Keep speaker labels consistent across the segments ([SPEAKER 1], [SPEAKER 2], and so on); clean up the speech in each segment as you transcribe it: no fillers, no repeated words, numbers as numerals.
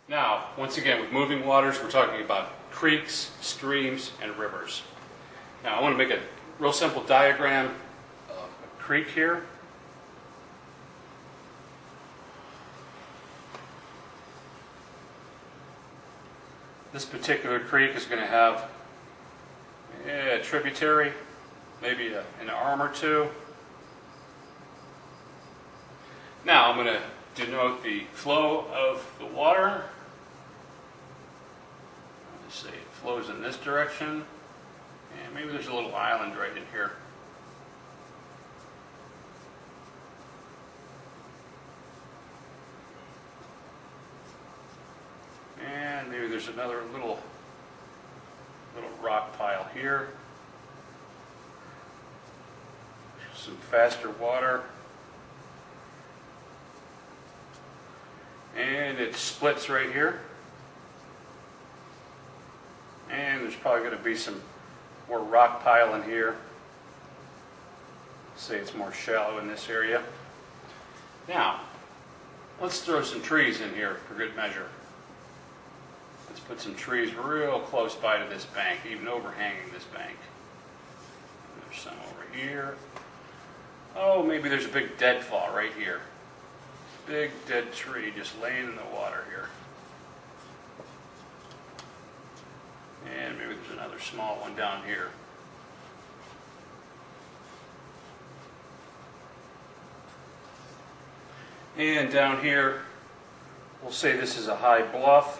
[SPEAKER 1] Now, once again, with moving waters, we're talking about creeks, streams, and rivers. Now, I want to make a real simple diagram of a creek here. This particular creek is going to have a tributary, maybe an arm or two. Now, I'm going to denote the flow of the water. Let's say it flows in this direction, and maybe there's a little island right in here. And maybe there's another little rock pile here. Some faster water. And it splits right here. And there's probably going to be some more rock pile in here. Say it's more shallow in this area. Now, let's throw some trees in here for good measure. Let's put some trees real close by to this bank, even overhanging this bank. And there's some over here. Oh, maybe there's a big deadfall right here. Big dead tree just laying in the water here. And maybe there's another small one down here. And down here, we'll say this is a high bluff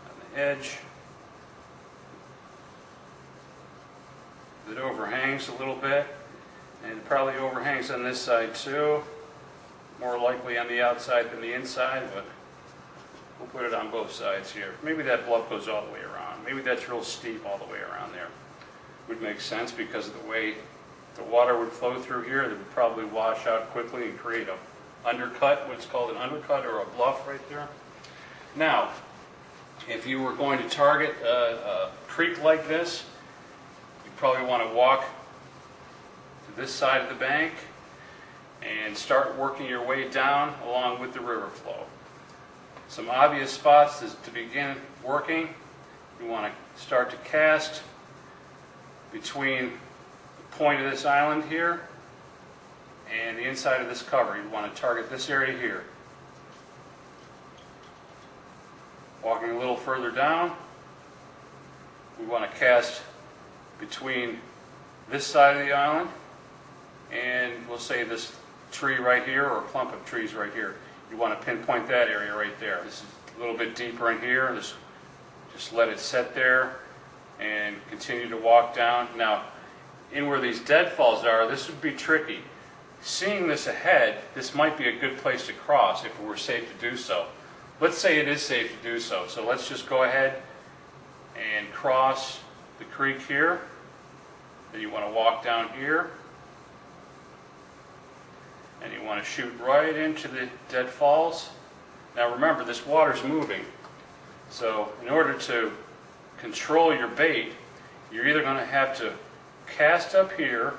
[SPEAKER 1] on the edge. It overhangs a little bit, and it probably overhangs on this side too. More likely on the outside than the inside, but we'll put it on both sides here. Maybe that bluff goes all the way around. Maybe that's real steep all the way around there. Would make sense because of the way the water would flow through here. It would probably wash out quickly and create an undercut, what's called an undercut or a bluff right there. Now, if you were going to target a creek like this, you probably want to walk to this side of the bank and start working your way down along with the river flow. Some obvious spots is to begin working. You want to start to cast between the point of this island here and the inside of this cover. You want to target this area here. Walking a little further down, we want to cast between this side of the island and we'll say this tree right here or a clump of trees right here. You want to pinpoint that area right there. This is a little bit deeper in here. Just let it set there and continue to walk down. Now, in where these deadfalls are, this would be tricky. Seeing this ahead, this might be a good place to cross if it were safe to do so. Let's say it is safe to do so. So let's just go ahead and cross the creek here. Then you want to walk down here. And you want to shoot right into the deadfalls. Now remember, this water's moving. So in order to control your bait, you're either going to have to cast up here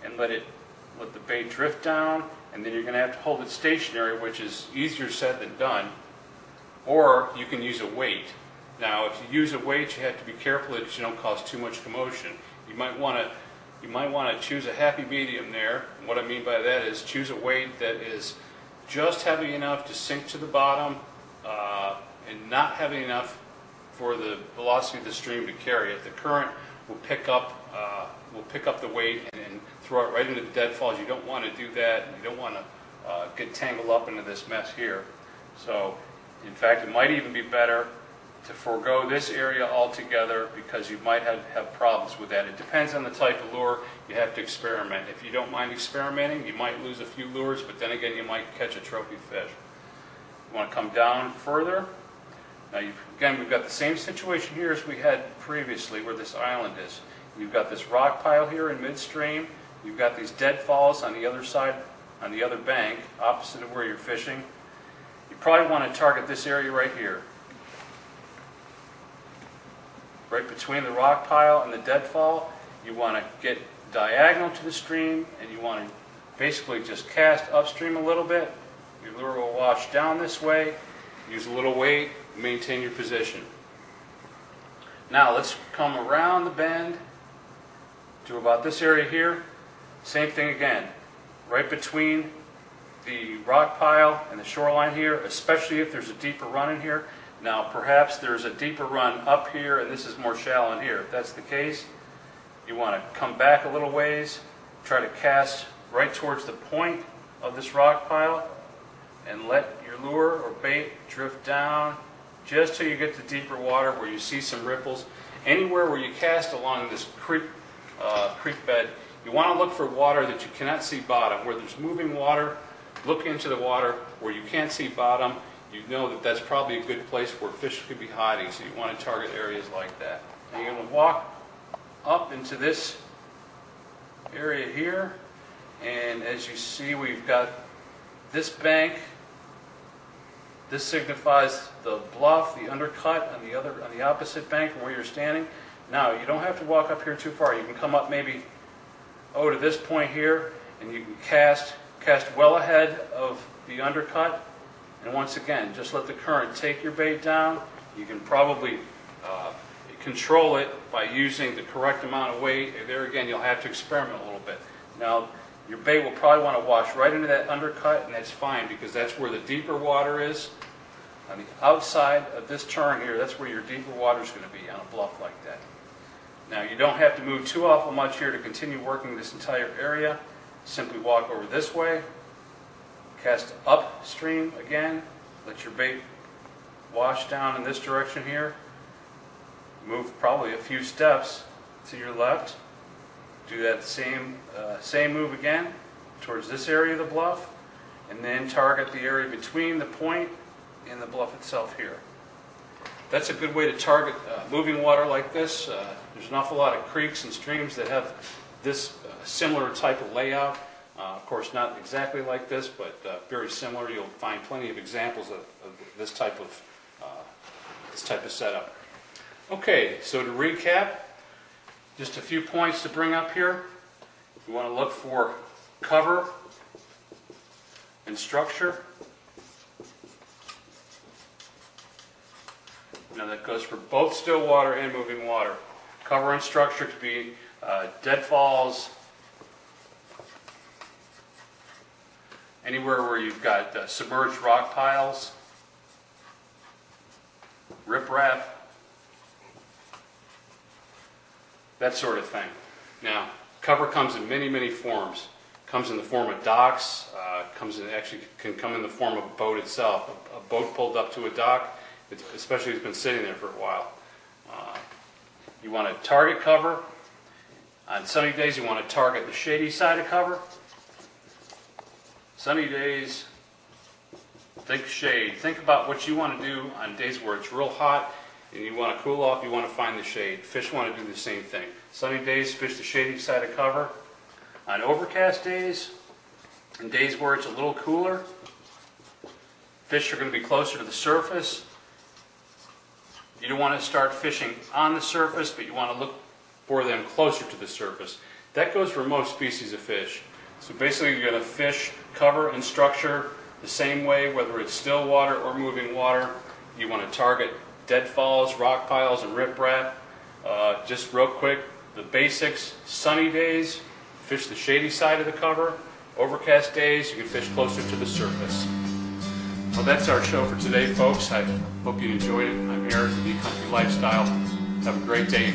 [SPEAKER 1] and let the bait drift down, and then you're going to have to hold it stationary, which is easier said than done. Or you can use a weight. Now if you use a weight, you have to be careful that you don't cause too much commotion. You might want to choose a happy medium there. And what I mean by that is choose a weight that is just heavy enough to sink to the bottom and not heavy enough for the velocity of the stream to carry it. The current will pick up the weight and throw it right into the deadfalls. You don't want to do that. You don't want to get tangled up into this mess here. So, in fact, it might even be better to forego this area altogether because you might have problems with that. It depends on the type of lure. You have to experiment. If you don't mind experimenting, you might lose a few lures, but then again, you might catch a trophy fish. You want to come down further. Now, again, we've got the same situation here as we had previously where this island is. You've got this rock pile here in midstream. You've got these deadfalls on the other side, on the other bank, opposite of where you're fishing. You probably want to target this area right here. Right between the rock pile and the deadfall, you want to get diagonal to the stream, and you want to basically just cast upstream a little bit. Your lure will wash down this way. Use a little weight, maintain your position. Now let's come around the bend to about this area here. Same thing again, right between the rock pile and the shoreline here, especially if there's a deeper run in here. Now perhaps there's a deeper run up here and this is more shallow in here. If that's the case, you want to come back a little ways, try to cast right towards the point of this rock pile and let your lure or bait drift down just till you get to deeper water where you see some ripples. Anywhere where you cast along this creek bed, you want to look for water that you cannot see bottom. Where there's moving water, look into the water. Where you can't see bottom, you know that that's probably a good place where fish could be hiding, so you want to target areas like that. And you're going to walk up into this area here, and as you see, we've got this bank. This signifies the bluff, the undercut on the opposite bank from where you're standing. Now, you don't have to walk up here too far. You can come up maybe to this point here, and you can cast well ahead of the undercut. And once again, just let the current take your bait down. You can probably control it by using the correct amount of weight. There again, you'll have to experiment a little bit. Now, your bait will probably want to wash right into that undercut, and that's fine because that's where the deeper water is. On the outside of this turn here, that's where your deeper water is going to be on a bluff like that. Now, you don't have to move too awful much here to continue working this entire area. Simply walk over this way, cast upstream again, let your bait wash down in this direction here. Move probably a few steps to your left. Do that same move again towards this area of the bluff, and then target the area between the point and the bluff itself here. That's a good way to target moving water like this. There's an awful lot of creeks and streams that have this similar type of layout. Of course, not exactly like this, but very similar. You'll find plenty of examples of this type of setup. Okay, so to recap, just a few points to bring up here. You want to look for cover and structure. Now that goes for both still water and moving water. Cover and structure could be deadfalls, anywhere where you've got submerged rock piles, riprap, that sort of thing. Now, cover comes in many forms. Comes in the form of docks, can come in the form of a boat itself. A boat pulled up to a dock, especially if it's been sitting there for a while. You want to target cover. On sunny days, you want to target the shady side of cover. Sunny days, think shade. Think about what you want to do on days where it's real hot and you want to cool off, you want to find the shade. Fish want to do the same thing. Sunny days, fish the shady side of cover. On overcast days, and days where it's a little cooler, fish are going to be closer to the surface. You don't want to start fishing on the surface, but you want to look for them closer to the surface. That goes for most species of fish. So basically you're going to fish cover and structure the same way, whether it's still water or moving water. You want to target deadfalls, rock piles, and riprap. Just real quick, the basics: sunny days, fish the shady side of the cover. Overcast days, you can fish closer to the surface. Well, that's our show for today, folks. I hope you enjoyed it. I'm Eric with the Country Lifestyle. Have a great day.